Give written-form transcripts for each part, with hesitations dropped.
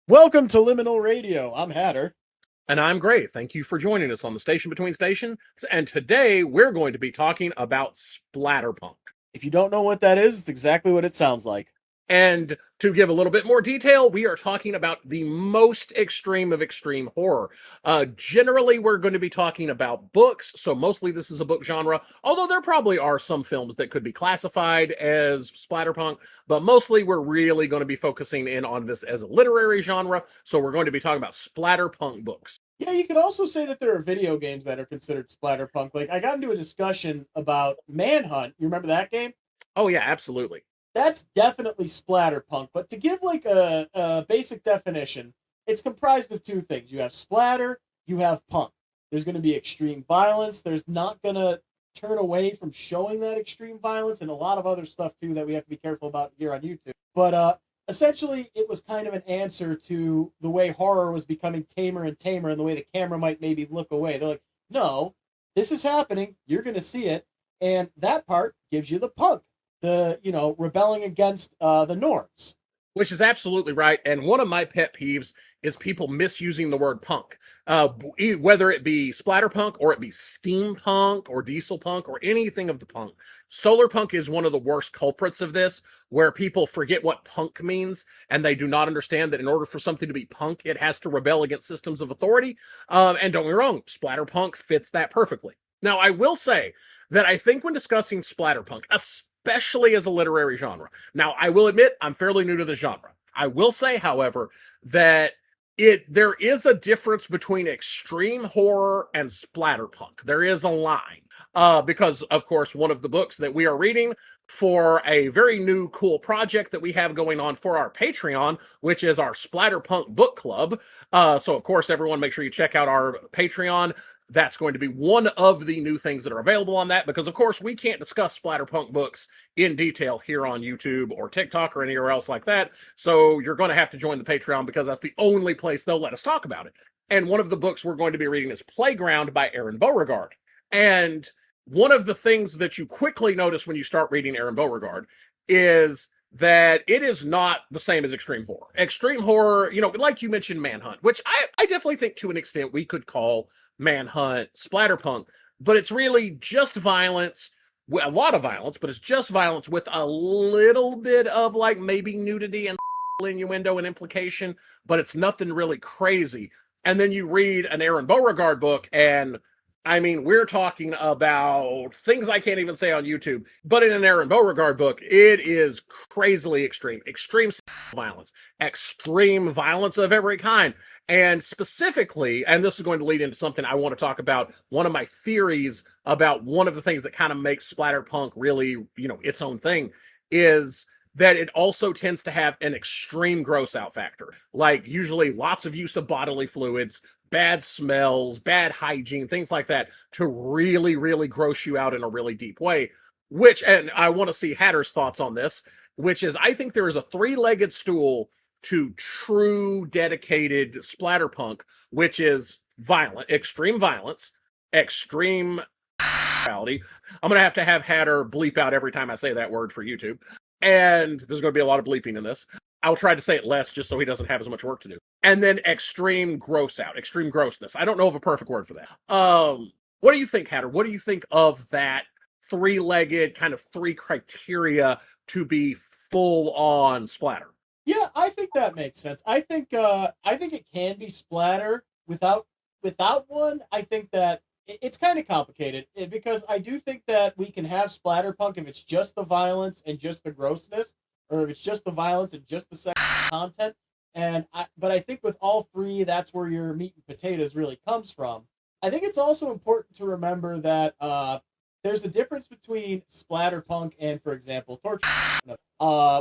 Welcome to Liminal Radio. I'm Hatter. And I'm Gray. Thank you for joining us on the Station Between Stations. And today we're going to be talking about Splatterpunk. If you don't know what that is, it's exactly what it sounds like. And to give a little bit more detail, we are talking about the most extreme of extreme horror. Generally, we're going to be talking about books, so mostly this is a book genre, although there probably are some films that could be classified as splatterpunk, but mostly we're really going to be focusing in on this as a literary genre, so we're going to be talking about splatterpunk books. Yeah, you could also say that there are video games that are considered splatterpunk. Like, I got into a discussion about Manhunt. You remember that game? Oh, yeah, absolutely. That's definitely splatterpunk. But to give like a basic definition, it's comprised of two things. You have splatter, you have punk. There's going to be extreme violence. There's not going to turn away from showing that extreme violence and a lot of other stuff too that we have to be careful about here on YouTube. But essentially, it was kind of an answer to the way horror was becoming tamer and tamer and the way the camera might maybe look away. They're like, no, this is happening. You're going to see it. And that part gives you the punk, the rebelling against the norms. Which is absolutely right. And one of my pet peeves is people misusing the word punk, whether it be splatterpunk or it be steampunk or diesel punk or anything of the punk. Solar punk is one of the worst culprits of this, where people forget what punk means and they do not understand that in order for something to be punk, it has to rebel against systems of authority. And don't get me wrong, splatterpunk fits that perfectly. Now, I will say that I think when discussing splatterpunk, especially as a literary genre. Now, I will admit I'm fairly new to the genre. I will say, however, that there is a difference between extreme horror and splatterpunk. There is a line. Because, of course, one of the books that we are reading for a very new, cool project that we have going on for our Patreon, which is our Splatterpunk Book Club. So, of course, everyone make sure you check out our Patreon. That's going to be one of the new things that are available on that because, of course, we can't discuss splatterpunk books in detail here on YouTube or TikTok or anywhere else like that. So you're going to have to join the Patreon because that's the only place they'll let us talk about it. And one of the books we're going to be reading is Playground by Aaron Beauregard. And one of the things that you quickly notice when you start reading Aaron Beauregard is that it is not the same as extreme horror. Extreme horror, like you mentioned, Manhunt, which I definitely think to an extent we could call Manhunt, Splatterpunk, but it's really just violence, a lot of violence, but it's just violence with a little bit of like maybe nudity and innuendo and implication, but it's nothing really crazy. And then you read an Aaron Beauregard book, and I mean, we're talking about things I can't even say on YouTube, but in an Aaron Beauregard book, it is crazily extreme, extreme violence of every kind. And specifically, and this is going to lead into something I want to talk about, one of my theories about one of the things that kind of makes splatterpunk really, its own thing is that it also tends to have an extreme gross out factor. Like usually lots of use of bodily fluids, bad smells, bad hygiene, things like that to really, really gross you out in a really deep way. And I want to see Hatter's thoughts on this, which is I think there is a three-legged stool to true dedicated splatterpunk, which is extreme violence, extreme reality. I'm going to have Hatter bleep out every time I say that word for YouTube. And there's going to be a lot of bleeping in this. I'll try to say it less just so he doesn't have as much work to do. And then extreme grossness. I don't know of a perfect word for that. What do you think, Hatter? What do you think of that three-legged kind of three criteria to be full on splatter? Yeah, I think that makes sense. I think it can be splatter without one. I think that it's kind of complicated because I do think that we can have splatterpunk if it's just the violence and just the grossness, or if it's just the violence and just the sex content. But I think with all three, that's where your meat and potatoes really comes from. I think it's also important to remember that there's a difference between splatterpunk and, for example, torture,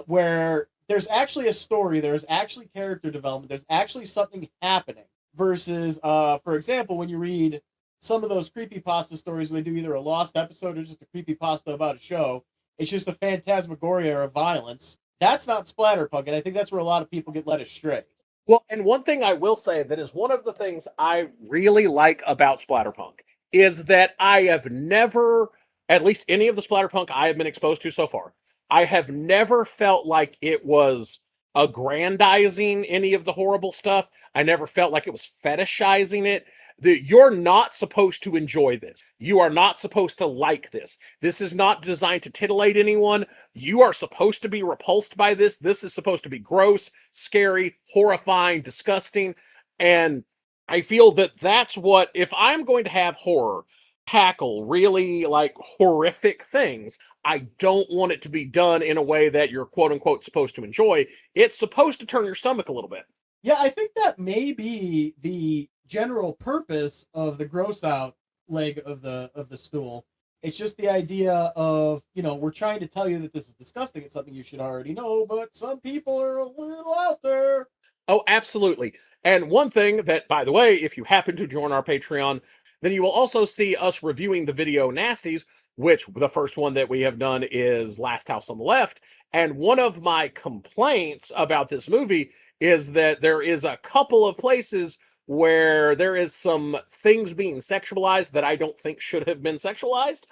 where there's actually a story, there's actually character development, there's actually something happening. Versus, for example, when you read some of those creepypasta stories where they do either a lost episode or just a creepypasta about a show, it's just a phantasmagoria of violence. That's not splatterpunk, and I think that's where a lot of people get led astray. Well, and one thing I will say that is one of the things I really like about splatterpunk is that I have never, at least any of the splatterpunk I have been exposed to so far, I have never felt like it was aggrandizing any of the horrible stuff. I never felt like it was fetishizing it. You're not supposed to enjoy this. You are not supposed to like this. This is not designed to titillate anyone. You are supposed to be repulsed by this. This is supposed to be gross, scary, horrifying, disgusting. And I feel that that's what, if I'm going to have horror tackle really like horrific things, I don't want it to be done in a way that you're quote unquote supposed to enjoy. It's supposed to turn your stomach a little bit. Yeah, I think that may be the general purpose of the gross out leg of the stool. It's just the idea of, we're trying to tell you that this is disgusting. It's something you should already know, but some people are a little out there. Oh, absolutely. And one thing that, by the way, if you happen to join our Patreon, then you will also see us reviewing the video Nasties, which the first one that we have done is Last House on the Left. And one of my complaints about this movie is that there is a couple of places where there is some things being sexualized that I don't think should have been sexualized.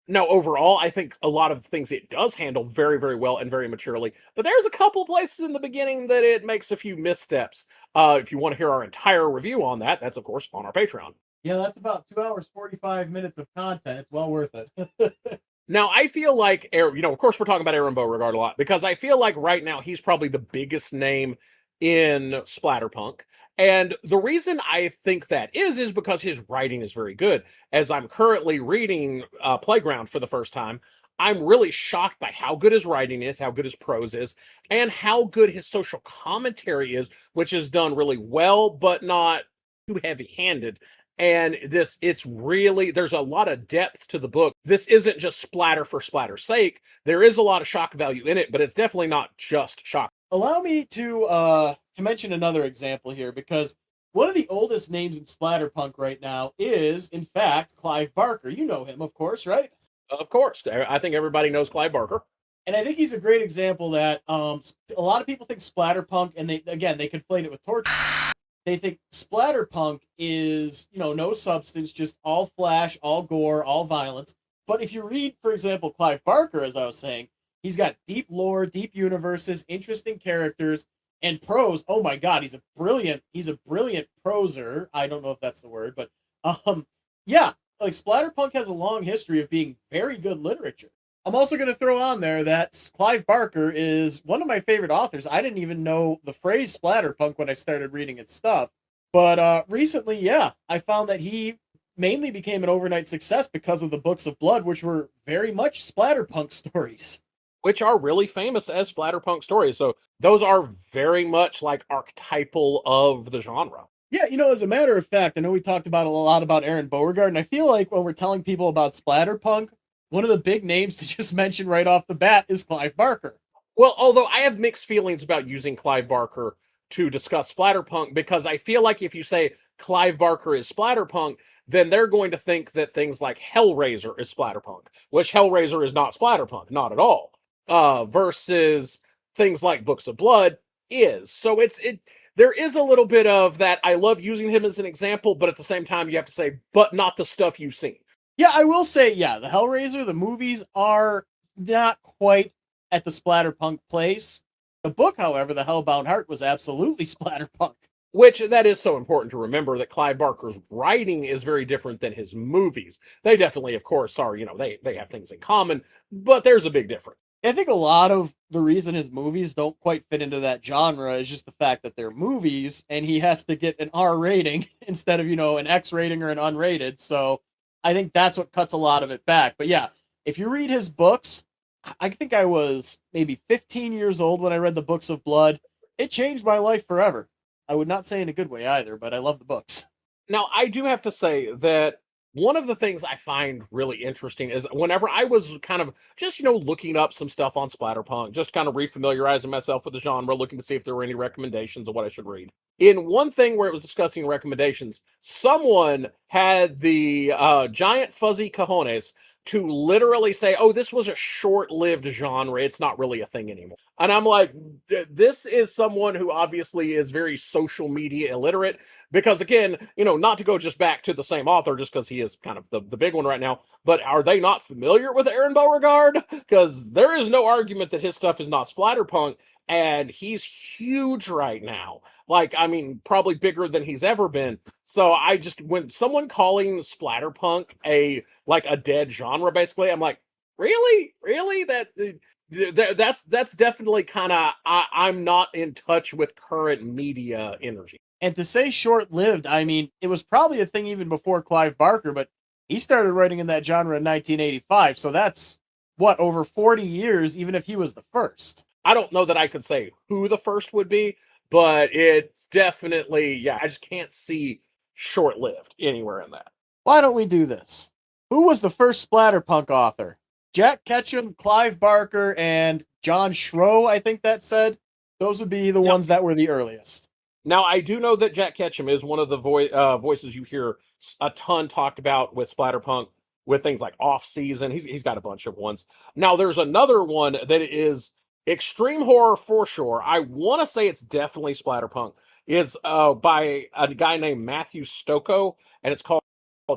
No, overall, I think a lot of things it does handle very, very well and very maturely. But there's a couple places in the beginning that it makes a few missteps. If you want to hear our entire review on that, that's, of course, on our Patreon. Yeah, that's about 2 hours, 45 minutes of content. It's well worth it. Now, I feel like, of course, we're talking about Aaron Beauregard a lot, because I feel like right now he's probably the biggest name in Splatterpunk. And the reason I think that is because his writing is very good. As I'm currently reading Playground for the first time, I'm really shocked by how good his writing is, how good his prose is, and how good his social commentary is, which is done really well, but not too heavy-handed. And it's really, there's a lot of depth to the book. This isn't just splatter for splatter's sake. There is a lot of shock value in it, but it's definitely not just shock. Allow me to mention another example here, because one of the oldest names in Splatterpunk right now is, in fact, Clive Barker. You know him, of course, right? Of course. I think everybody knows Clive Barker. And I think he's a great example that a lot of people think Splatterpunk, and they conflate it with torture. They think Splatterpunk is, no substance, just all flash, all gore, all violence. But if you read, for example, Clive Barker, as I was saying, he's got deep lore, deep universes, interesting characters, and prose. Oh my God, he's a brilliant proser. I don't know if that's the word, but yeah, like Splatterpunk has a long history of being very good literature. I'm also going to throw on there that Clive Barker is one of my favorite authors. I didn't even know the phrase Splatterpunk when I started reading his stuff. But recently, yeah, I found that he mainly became an overnight success because of the Books of Blood, which were very much Splatterpunk stories. Which are really famous as Splatterpunk stories. So those are very much like archetypal of the genre. Yeah, as a matter of fact, I know we talked about a lot about Aaron Beauregard, and I feel like when we're telling people about Splatterpunk, one of the big names to just mention right off the bat is Clive Barker. Well, although I have mixed feelings about using Clive Barker to discuss Splatterpunk, because I feel like if you say Clive Barker is Splatterpunk, then they're going to think that things like Hellraiser is Splatterpunk, which Hellraiser is not Splatterpunk, not at all. Versus things like Books of Blood is. So there is a little bit of that. I love using him as an example, but at the same time, you have to say, but not the stuff you've seen. Yeah, I will say, yeah, the Hellraiser, the movies are not quite at the Splatterpunk place. The book, however, The Hellbound Heart, was absolutely Splatterpunk. Which, that is so important to remember, that Clive Barker's writing is very different than his movies. They definitely, of course, are, they have things in common, but there's a big difference. I think a lot of the reason his movies don't quite fit into that genre is just the fact that they're movies, and he has to get an R rating instead of, an X rating or an unrated, so I think that's what cuts a lot of it back. But yeah, if you read his books, I think I was maybe 15 years old when I read the Books of Blood. It changed my life forever. I would not say in a good way either, but I love the books. Now, I do have to say that one of the things I find really interesting is whenever I was kind of just, looking up some stuff on Splatterpunk, just kind of refamiliarizing myself with the genre, looking to see if there were any recommendations of what I should read. In one thing where it was discussing recommendations, someone had the giant fuzzy cojones to literally say, oh, this was a short-lived genre. It's not really a thing anymore. And I'm like, this is someone who obviously is very social media illiterate, because again, not to go just back to the same author just because he is kind of the big one right now, but are they not familiar with Aaron Beauregard? Because there is no argument that his stuff is not Splatterpunk. and he's huge right now. Like, I mean, probably bigger than he's ever been. So I just, when someone calling splatterpunk a dead genre, basically, I'm like, really that's definitely kind of, I'm not in touch with current media energy. And to say short-lived, I mean, it was probably a thing even before Clive Barker, but he started writing in that genre in 1985. So that's what, over 40 years, even if he was the first. I don't know that I could say who the first would be, but it's definitely, yeah, I just can't see short-lived anywhere in that. Why don't we do this? Who was the first Splatterpunk author? Jack Ketchum, Clive Barker, and John Schroe, I think that said. Those would be the Now, ones that were the earliest. now I do know that Jack Ketchum is one of the voices you hear a ton talked about with Splatterpunk, with things like Off Season. He's got a bunch of ones. Now there's another one that is extreme horror for sure. I want to say it's definitely Splatterpunk. Is by a guy named Matthew Stocco, and it's called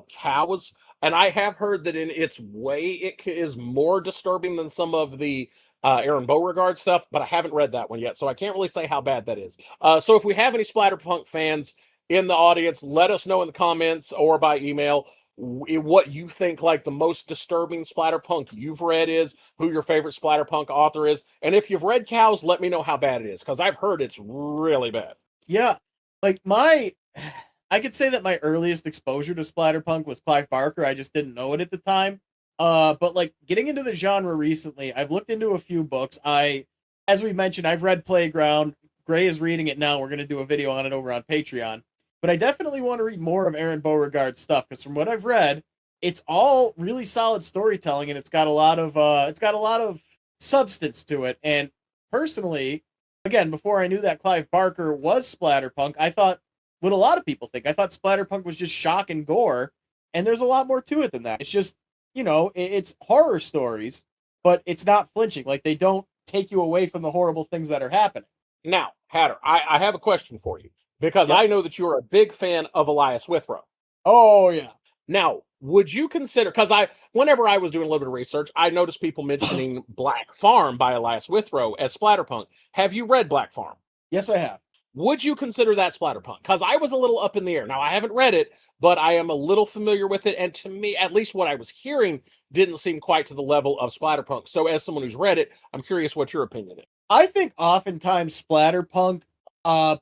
Cows. And I have heard that in its way, it is more disturbing than some of the Aaron Beauregard stuff, but I haven't read that one yet, so I can't really say how bad that is. So if we have any Splatterpunk fans in the audience, let us know in the comments or by email what you think like the most disturbing Splatterpunk you've read is, who your favorite Splatterpunk author is, and if you've read Cows, let me know how bad it is, because I've heard it's really bad. Yeah, like I could say that my earliest exposure to Splatterpunk was Clive Barker. I just didn't know it at the time. But like getting into the genre recently, I've looked into a few books. As we mentioned, I've read Playground. Gray is reading it now. We're going to do a video on it over on Patreon. But I definitely want to read more of Aaron Beauregard's stuff because from what I've read, it's all really solid storytelling and it's got a lot of substance to it. And personally, again, before I knew that Clive Barker was Splatterpunk, I thought what a lot of people think. I thought Splatterpunk was just shock and gore, and there's a lot more to it than that. It's just, it's horror stories, but it's not flinching. Like they don't take you away from the horrible things that are happening. Now, Hatter, I have a question for you, because Yep. I know that you're a big fan of Elias Withrow. Oh yeah. Now, would you consider, because whenever I was doing a little bit of research, I noticed people mentioning Black Farm by Elias Withrow as Splatterpunk. Have you read Black Farm? Yes, I have. Would you consider that Splatterpunk? Because I was a little up in the air. Now, I haven't read it, but I am a little familiar with it. And to me, at least what I was hearing didn't seem quite to the level of Splatterpunk. So as someone who's read it, I'm curious what your opinion is. I think oftentimes Splatterpunk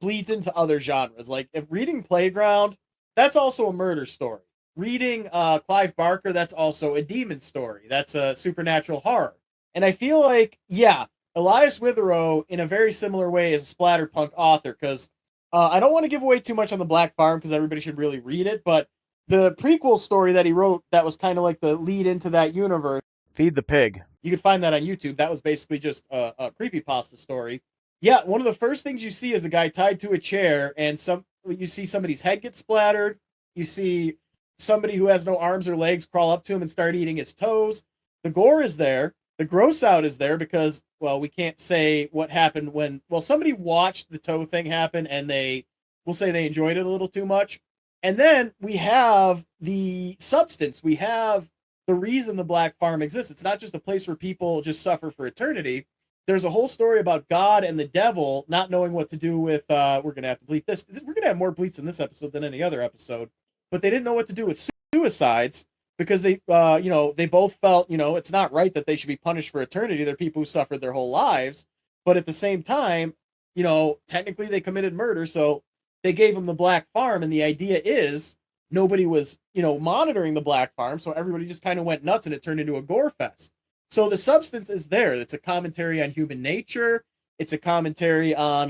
bleeds into other genres. Like if reading Playground, that's also a murder story. Reading Clive Barker, that's also a demon story. That's a supernatural horror. And I feel like, yeah, Elias Withrow, in a very similar way, is a Splatterpunk author, because I don't want to give away too much on the Black Farm, because everybody should really read it, but the prequel story that he wrote that was kind of like the lead into that universe, Feed the Pig. You could find that on YouTube. That was basically just a creepypasta story. Yeah, one of the first things you see is a guy tied to a chair, and you see somebody's head get splattered. You see somebody who has no arms or legs crawl up to him and start eating his toes. The gore is there. The gross out is there because, well, we can't say what happened somebody watched the toe thing happen and we'll say they enjoyed it a little too much. And then we have the substance. We have the reason the Black Farm exists. It's not just a place where people just suffer for eternity. There's a whole story about God and the devil not knowing what to do with, we're going to have to bleep this. We're going to have more bleeps in this episode than any other episode. But they didn't know what to do with suicides because they both felt, it's not right that they should be punished for eternity. They're people who suffered their whole lives. But at the same time, technically they committed murder. So they gave them the Black Farm. And the idea is nobody was, monitoring the Black Farm. So everybody just kind of went nuts and it turned into a gore fest. So the substance is there. It's a commentary on human nature. It's a commentary on,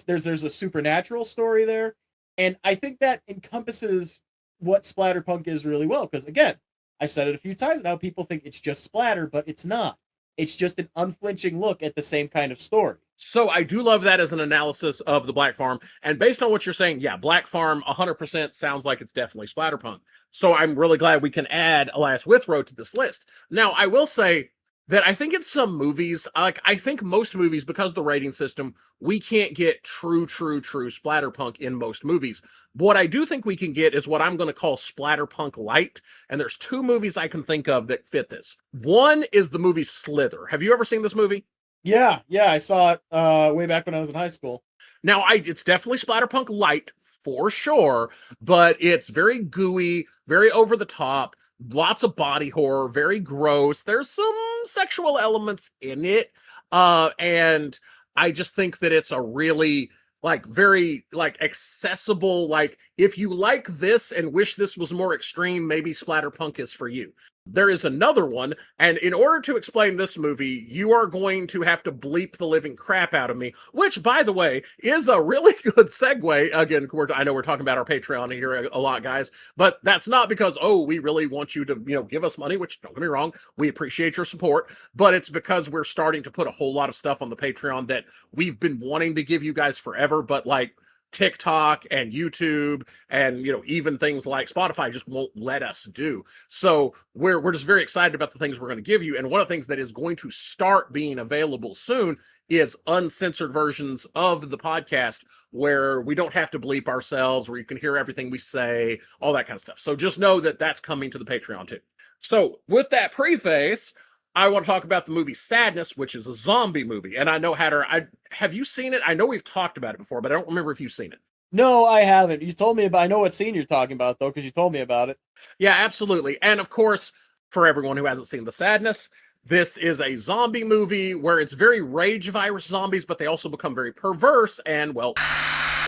there's a supernatural story there. And I think that encompasses what Splatterpunk is really well. Because again, I've said it a few times now, people think it's just splatter, but it's not. It's just an unflinching look at the same kind of story. So I do love that as an analysis of the Black Farm. And based on what you're saying, yeah, Black Farm 100% sounds like it's definitely Splatterpunk. So I'm really glad we can add Elias Withrow to this list. Now, I will say that I think in some movies, I think most movies, because of the rating system, we can't get true Splatterpunk in most movies. What I do think we can get is what I'm going to call Splatterpunk Light. And there's two movies I can think of that fit this. One is the movie Slither. Have you ever seen this movie? Yeah, I saw it way back when I was in high school. Now, it's definitely Splatterpunk light for sure, but it's very gooey, very over the top, lots of body horror, very gross. There's some sexual elements in it, and I just think that it's a really like very like accessible. Like if you like this and wish this was more extreme, maybe Splatterpunk is for you. There is another one, and in order to explain this movie, you are going to have to bleep the living crap out of me, which, by the way, is a really good segue. Again, I know we're talking about our Patreon here a lot, guys, but that's not because, oh, we really want you to, give us money, which, don't get me wrong, we appreciate your support, but it's because we're starting to put a whole lot of stuff on the Patreon that we've been wanting to give you guys forever, but like, TikTok and YouTube and even things like Spotify just won't let us do. So we're just very excited about the things we're going to give you. And one of the things that is going to start being available soon is uncensored versions of the podcast where we don't have to bleep ourselves, where you can hear everything we say, all that kind of stuff. So just know that that's coming to the Patreon too. So with that preface, I want to talk about the movie Sadness, which is a zombie movie. And I know, Hatter, have you seen it? I know we've talked about it before, but I don't remember if you've seen it. No, I haven't. You told me about. I know what scene you're talking about though, because you told me about it. Yeah, absolutely. And of course, for everyone who hasn't seen The Sadness, this is a zombie movie where it's very rage virus zombies, but they also become very perverse and, well,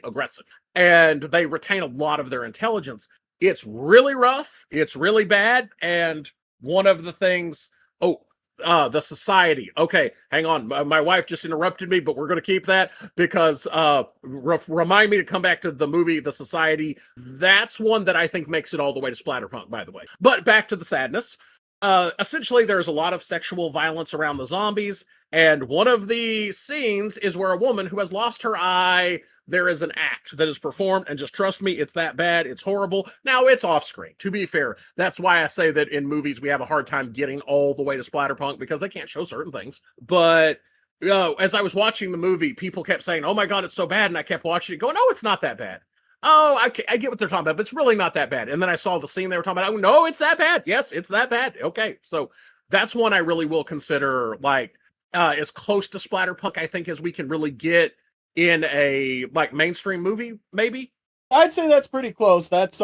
aggressive. And they retain a lot of their intelligence. It's really rough. It's really bad. And one of the things, the society. Okay, hang on. My wife just interrupted me, but we're going to keep that because remind me to come back to the movie, The Society. That's one that I think makes it all the way to Splatterpunk, by the way. But back to the sadness. Essentially, there's a lot of sexual violence around the zombies, and one of the scenes is where a woman who has lost her eye, there is an act that is performed, and just trust me, it's that bad. It's horrible. Now, it's off screen, to be fair. That's why I say that in movies we have a hard time getting all the way to Splatterpunk because they can't show certain things. But as I was watching the movie, people kept saying, oh my God, it's so bad. And I kept watching it going, no, it's not that bad. Oh, I get what they're talking about, but it's really not that bad. And then I saw the scene they were talking about. Oh, no, it's that bad. Yes, it's that bad. Okay, so that's one I really will consider like as close to Splatterpunk, I think, as we can really get in a like mainstream movie, maybe. I'd say that's pretty close. That's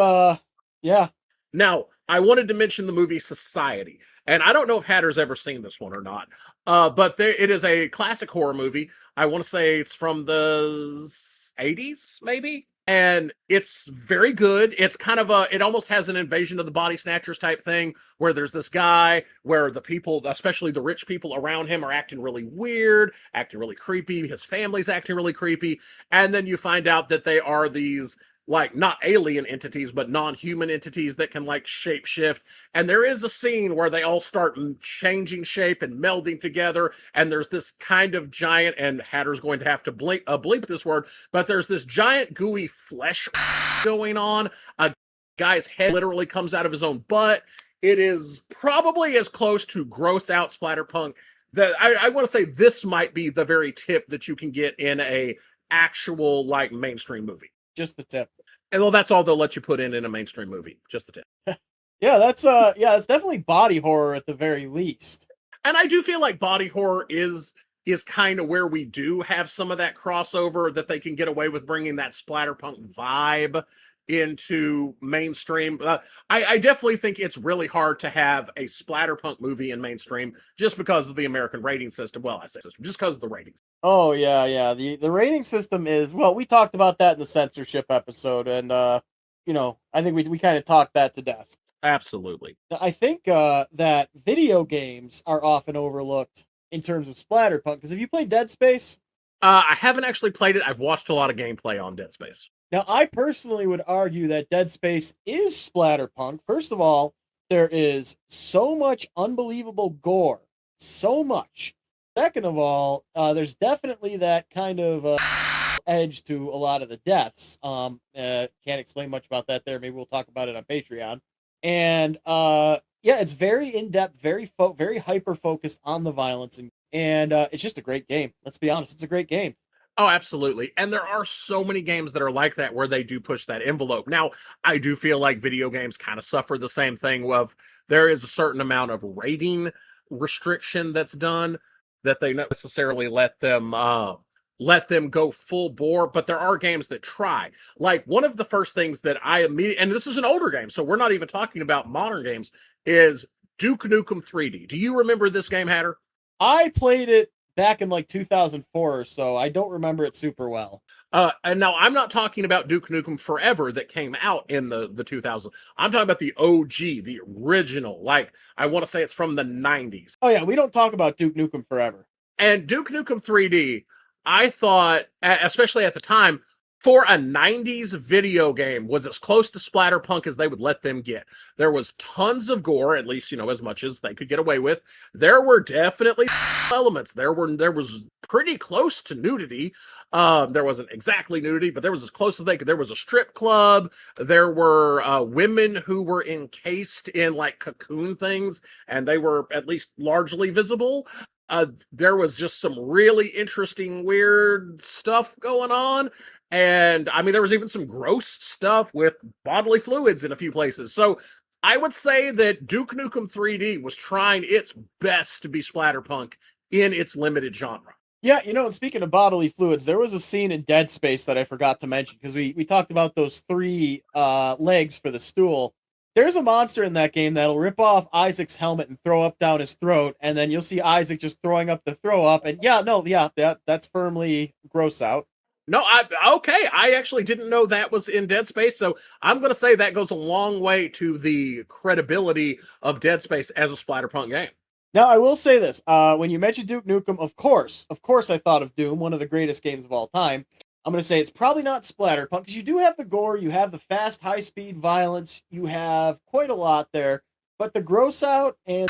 yeah. Now, I wanted to mention the movie Society, and I don't know if Hatter's ever seen this one or not, but it is a classic horror movie. I want to say it's from the 80s, maybe. And it's very good. It's kind of it almost has an Invasion of the Body Snatchers type thing where there's this guy where the people, especially the rich people around him, are acting really weird, acting really creepy. His family's acting really creepy. And then you find out that they are these like not alien entities, but non-human entities that can like shape shift. And there is a scene where they all start changing shape and melding together. And there's this kind of giant, and Hatter's going to have to bleep this word, but there's this giant gooey flesh going on. A guy's head literally comes out of his own butt. It is probably as close to gross out Splatterpunk that I want to say this might be the very tip that you can get in a actual like mainstream movie. Just the tip. And well, that's all they'll let you put in a mainstream movie. Just the tip. Yeah, that's it's definitely body horror at the very least. And I do feel like body horror is kind of where we do have some of that crossover that they can get away with bringing that Splatterpunk vibe into mainstream. I definitely think it's really hard to have a Splatterpunk movie in mainstream just because of the American rating system. Well, I say system just because of the ratings. Oh yeah. The rating system is, well, we talked about that in the censorship episode, and I think we kind of talked that to death. Absolutely. I think that video games are often overlooked in terms of Splatterpunk, because have you played Dead Space? I haven't actually played it. I've watched a lot of gameplay on Dead Space. Now, I personally would argue that Dead Space is Splatterpunk. First of all, there is so much unbelievable gore. So much. Second of all, there's definitely that kind of edge to a lot of the deaths. Can't explain much about that there. Maybe we'll talk about it on Patreon. And yeah, it's very in-depth, very hyper-focused on the violence. And it's just a great game. Let's be honest. It's a great game. Oh, absolutely. And there are so many games that are like that where they do push that envelope. Now, I do feel like video games kind of suffer the same thing of there is a certain amount of rating restriction that's done. that they not necessarily let them go full bore, but there are games that try. Like one of the first things that I immediately, and this is an older game, so we're not even talking about modern games, is Duke Nukem 3D. Do you remember this game, Hatter? I played it back in like 2004 or so. I don't remember it super well. And now I'm not talking about Duke Nukem Forever that came out in the 2000s. I'm talking about the OG, the original. Like I want to say it's from the 90s. Oh yeah, we don't talk about Duke Nukem Forever. And Duke Nukem 3D, I thought, especially at the time, for a 90s video game, was as close to Splatterpunk as they would let them get. There was tons of gore, at least, as much as they could get away with. There were definitely elements. There was pretty close to nudity. There wasn't exactly nudity, but there was as close as they could. There was a strip club. There were women who were encased in like cocoon things, and they were at least largely visible. There was just some really interesting, weird stuff going on. And I mean, there was even some gross stuff with bodily fluids in a few places. So I would say that Duke Nukem 3D was trying its best to be Splatterpunk in its limited genre. Yeah, and speaking of bodily fluids, there was a scene in Dead Space that I forgot to mention because we talked about those three legs for the stool. There's a monster in that game that'll rip off Isaac's helmet and throw up down his throat, and then you'll see Isaac just throwing up the throw up. And that's firmly gross out. No, okay. I actually didn't know that was in Dead Space, so I'm going to say that goes a long way to the credibility of Dead Space as a Splatterpunk game. Now, I will say this: when you mentioned Duke Nukem, of course, I thought of Doom, one of the greatest games of all time. I'm going to say it's probably not Splatterpunk because you do have the gore, you have the fast, high-speed violence, you have quite a lot there, but the gross out and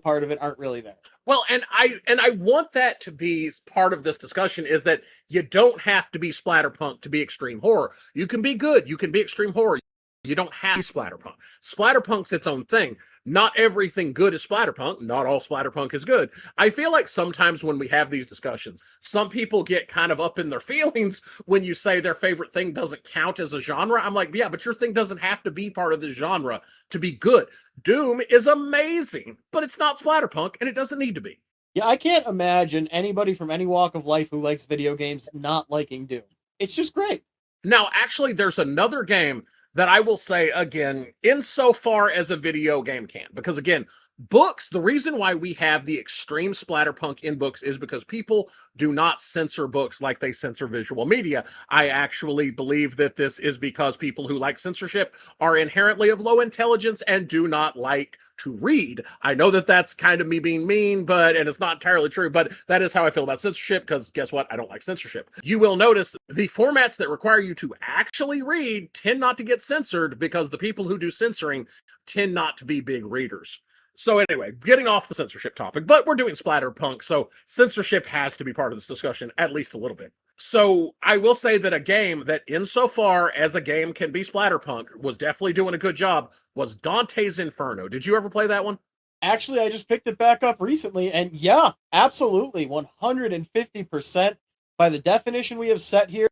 part of it aren't really there. Well, and I want that to be part of this discussion is that you don't have to be Splatterpunk to be extreme horror. You can be good, you can be extreme horror. You don't have to be Splatterpunk. Splatterpunk's its own thing. Not everything good is Splatterpunk. Not all Splatterpunk is good. I feel like sometimes when we have these discussions, some people get kind of up in their feelings when you say their favorite thing doesn't count as a genre. I'm like, yeah, but your thing doesn't have to be part of the genre to be good. Doom is amazing, but it's not Splatterpunk, and it doesn't need to be. Yeah, I can't imagine anybody from any walk of life who likes video games not liking Doom. It's just great. Now, actually, there's another game that I will say again, insofar as a video game can, because again, books, the reason why we have the extreme Splatterpunk in books is because people do not censor books like they censor visual media. I actually believe that this is because people who like censorship are inherently of low intelligence and do not like to read. I know that that's kind of me being mean, and it's not entirely true, but that is how I feel about censorship because guess what? I don't like censorship. You will notice the formats that require you to actually read tend not to get censored because the people who do censoring tend not to be big readers. So anyway, getting off the censorship topic, but we're doing Splatterpunk, so censorship has to be part of this discussion, at least a little bit. So I will say that a game that insofar as a game can be Splatterpunk was definitely doing a good job was Dante's Inferno. Did you ever play that one? Actually, I just picked it back up recently, and yeah, absolutely, 150%. By the definition we have set here,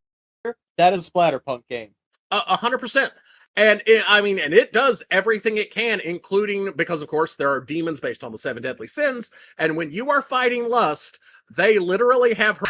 that is a Splatterpunk game. 100%. And it does everything it can, including because, of course, there are demons based on the 7 deadly sins. And when you are fighting lust, they literally have her.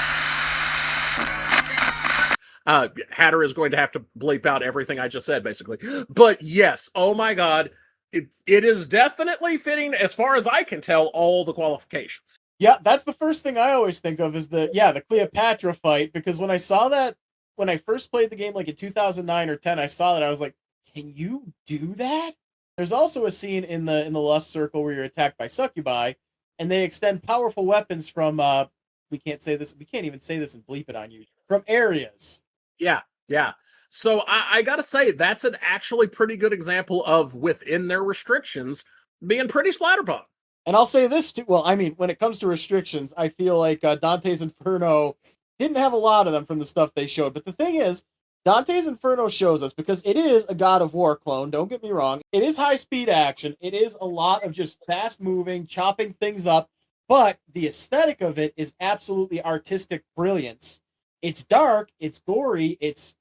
Hatter is going to have to bleep out everything I just said, basically. But yes, oh my God, it is definitely fitting, as far as I can tell, all the qualifications. Yeah, that's the first thing I always think of is the Cleopatra fight, because when I saw that, when I first played the game, like in 2009 or 10, I saw that, I was like, can you do that? There's also a scene in the Lust Circle where you're attacked by succubi, and they extend powerful weapons from we can't even say this and bleep it on you, from areas. Yeah. So I gotta say that's an actually pretty good example of within their restrictions being pretty Splatterpunk. And I'll say this too. Well, I mean, when it comes to restrictions, I feel like Dante's Inferno didn't have a lot of them from the stuff they showed. But the thing is, Dante's Inferno shows us, because it is a God of War clone, don't get me wrong. It is high-speed action. It is a lot of just fast-moving, chopping things up. But the aesthetic of it is absolutely artistic brilliance. It's dark, it's gory, it's,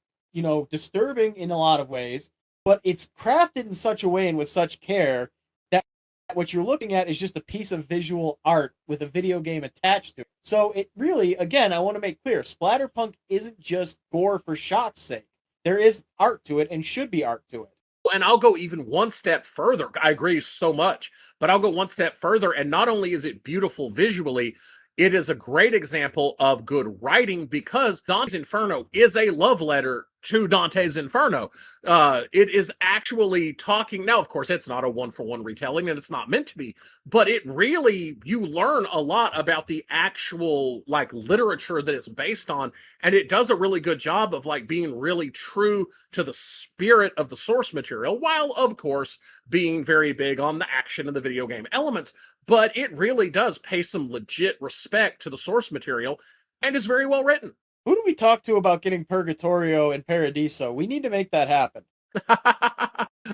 disturbing in a lot of ways. But it's crafted in such a way and with such care that what you're looking at is just a piece of visual art with a video game attached to it. So it really, again, I want to make clear, Splatterpunk isn't just gore for shot's sake. There is art to it and should be art to it. And I'll go even one step further. I agree so much, but I'll go one step further. And not only is it beautiful visually, it is a great example of good writing because Dante's Inferno is a love letter to Dante's Inferno. It is actually talking. Now, of course, it's not a one-for-one retelling, and it's not meant to be. But it really, you learn a lot about the actual like literature that it's based on, and it does a really good job of like being really true to the spirit of the source material, while of course being very big on the action and the video game elements. But it really does pay some legit respect to the source material and is very well written. Who do we talk to about getting Purgatorio and Paradiso? We need to make that happen.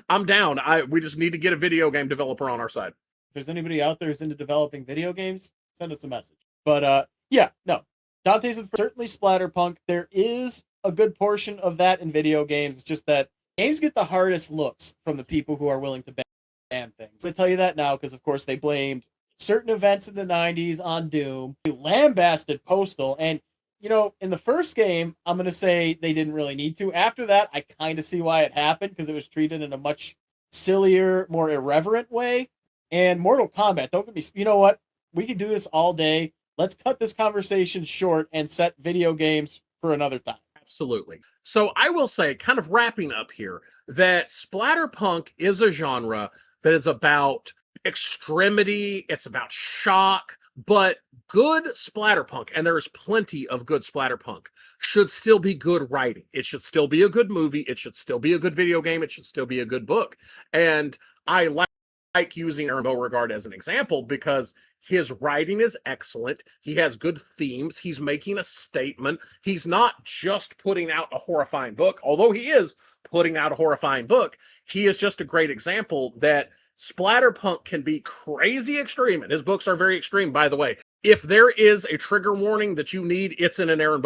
I'm down. We just need to get a video game developer on our side. If there's anybody out there who's into developing video games, send us a message. But yeah, no. Dante's Inferno, certainly Splatterpunk. There is a good portion of that in video games. It's just that games get the hardest looks from the people who are willing to ban things. I tell you that now because, of course, they blamed certain events in the 90s on Doom. They lambasted Postal. And, you know, in the first game, I'm going to say they didn't really need to. After that, I kind of see why it happened because it was treated in a much sillier, more irreverent way. And Mortal Kombat, don't get me, you know what? We could do this all day. Let's cut this conversation short and set video games for another time. Absolutely. So I will say, kind of wrapping up here, that Splatterpunk is a genre that is about extremity, it's about shock, but good Splatterpunk, and there is plenty of good Splatterpunk, should still be good writing. It should still be a good movie. It should still be a good video game. It should still be a good book. And I like using Aaron Beauregard as an example because his writing is excellent. He has good themes. He's making a statement. He's not just putting out a horrifying book, although he is putting out a horrifying book. He is just a great example that Splatterpunk can be crazy extreme, and his books are very extreme, by the way. If there is a trigger warning that you need, it's in an Aaron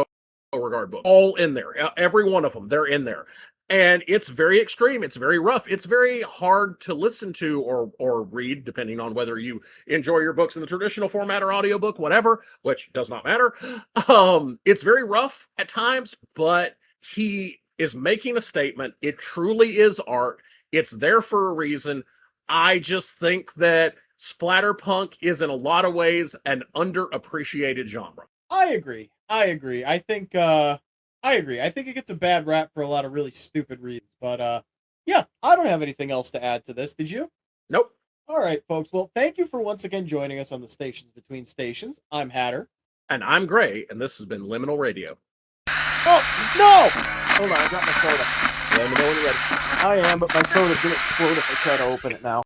Beauregard book. All in there. Every one of them, they're in there. And it's very extreme. It's very rough. It's very hard to listen to or read, depending on whether you enjoy your books in the traditional format or audiobook, whatever, which does not matter. It's very rough at times, but he is making a statement. It truly is art. It's there for a reason. I just think that Splatterpunk is in a lot of ways an underappreciated genre. I agree. I think I think it gets a bad rap for a lot of really stupid reasons. But yeah, I don't have anything else to add to this. Did you? Nope. All right, folks. Well, thank you for once again joining us on the Stations Between Stations. I'm Hatter. And I'm Gray, and this has been Liminal Radio. Oh, no! Hold on, I got my soda. Let me know when you're ready. I am, but my soda's going to explode if I try to open it now.